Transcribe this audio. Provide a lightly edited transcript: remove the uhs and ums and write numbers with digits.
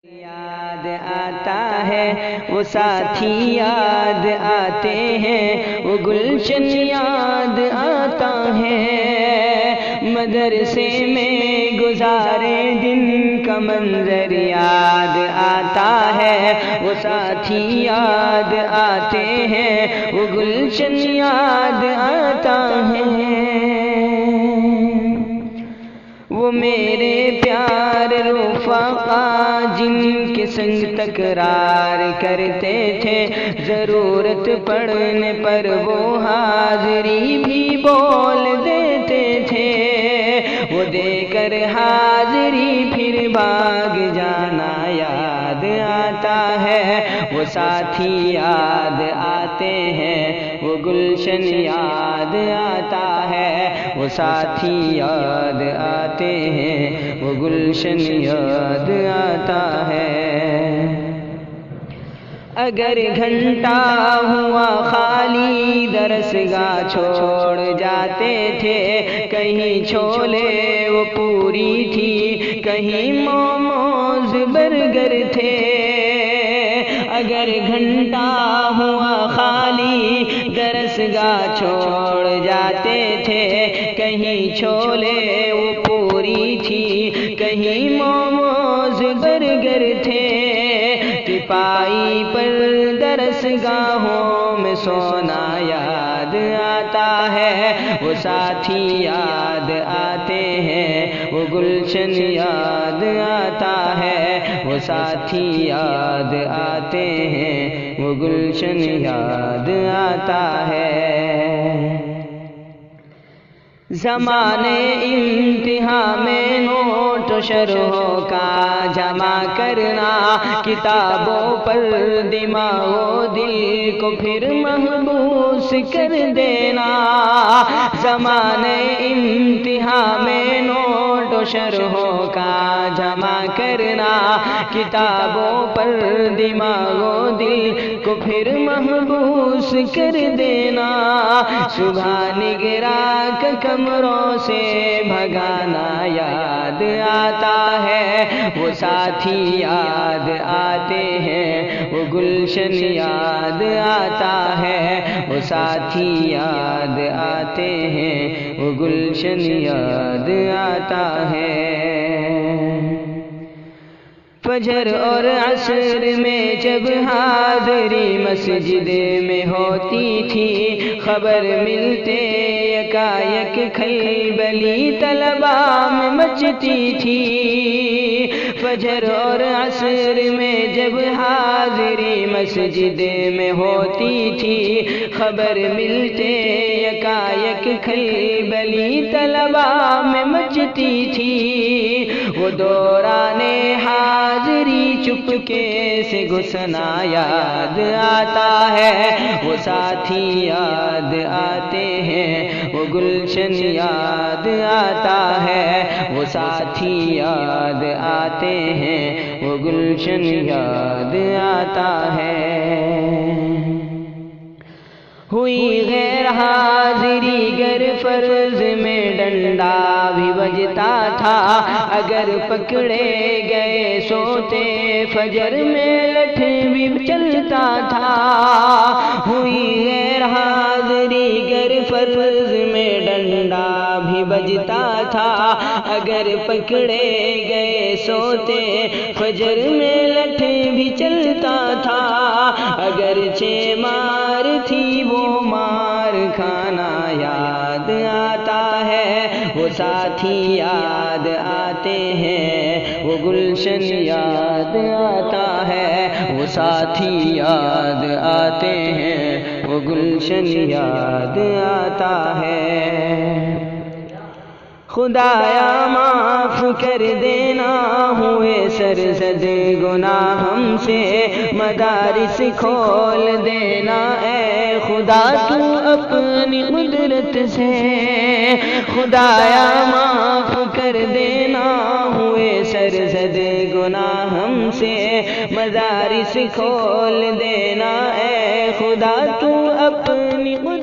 یاد آتا ہے وہ ساتھی یاد آتے ہیں، وہ گلشن یاد آتا ہے، مدرسے میں گزارے دن کا منظر یاد آتا ہے، وہ ساتھی یاد آتے ہیں، وہ گلشن یاد آتا ہے، وہ میرے پیار رفقا جن کے سنگ تکرار کرتے تھے، ضرورت پڑنے پر وہ حاضری بھی بول دیتے تھے، وہ دے کر حاضری پھر بھاگ جانا یاد آتا ہے، وہ ساتھی یاد آتے ہیں، وہ گلشن یاد آتا ہے، وہ ساتھی یاد آتے ہیں، وہ گلشن یاد آتا ہے۔ اگر گھنٹہ ہوا خالی درسگاہ چھوڑ جاتے تھے، کہیں چھولے وہ پوری تھی، کہیں موموز برگر تھے، اگر گھنٹہ ہوا خالی درسگاہ چھوڑ جاتے تھے، کہیں چھولے وہ پوری تھی، کہیں موموز برگر تھے، تپائی پر درسگاہوں میں سونا یاد آتا ہے، وہ ساتھی یاد آتے ہیں، وہ گلشن یاد آتا ہے، وہ ساتھی یاد آتے ہیں، وہ گلشن یاد آتا ہے۔ زمانے امتحان میں نوٹ شرحوں کا جمع کرنا، کتابوں پر دماغ و دل کو پھر محبوس کر دینا، زمانے امتحان میں نوٹ شرحوں کا جمع کرنا، کتابوں پر دماغ و دل کو پھر محبوس کر دینا، صبح نگراں کا کمروں سے بھگانا یاد آتا ہے، وہ ساتھی یاد آتے ہیں، وہ گلشن یاد آتا ہے، وہ ساتھی یاد آتے ہیں، وہ گلشن یاد آتا ہے۔ فجر اور عصر میں جب حاضری مسجد میں ہوتی تھی، خبر ملتے یکایک کھلبلی طلبا میں مچتی تھی، فجر اور عصر میں جب حاضری مسجد میں ہوتی تھی، خبر ملتے یکایک کھلبلی طلبا میں مچتی تھی، وہ دوران حاضری چپکے سے گھسنا یاد آتا ہے، وہ ساتھی یاد آتے ہیں، وہ گلشن یاد آتا ہے، وہ ساتھی یاد آتے ہیں، وہ گلشن یاد آتا ہے۔ ہوئی غیر حاضری گر فرض میں ڈنڈا بھی بجتا تھا، اگر پکڑے گئے سوتے فجر میں لٹھ بھی چلتا تھا، ہوئی غیر حاضری گر فرض میں ڈنڈا بھی بجتا تھا، اگر پکڑے گئے سوتے فجر میں لٹھ بھی چلتا تھا، اگرچہ مار تھی وہ مار کھانا یاد آتا ہے، وہ ساتھی یاد آتے ہیں، وہ گلشن یاد آتا ہے، وہ ساتھی یاد آتے ہیں، وہ گلشن یاد آتا ہے۔ خدایا معاف کر دینا، ہوئے سرزد گناہ ہم سے، مدارس کھول دینا اے خدا تو اپنی قدرت سے، خدایا معاف کر دینا، ہوئے سرزد گناہ ہم سے، مدارس کھول دینا اے خدا تو اپنی قدرت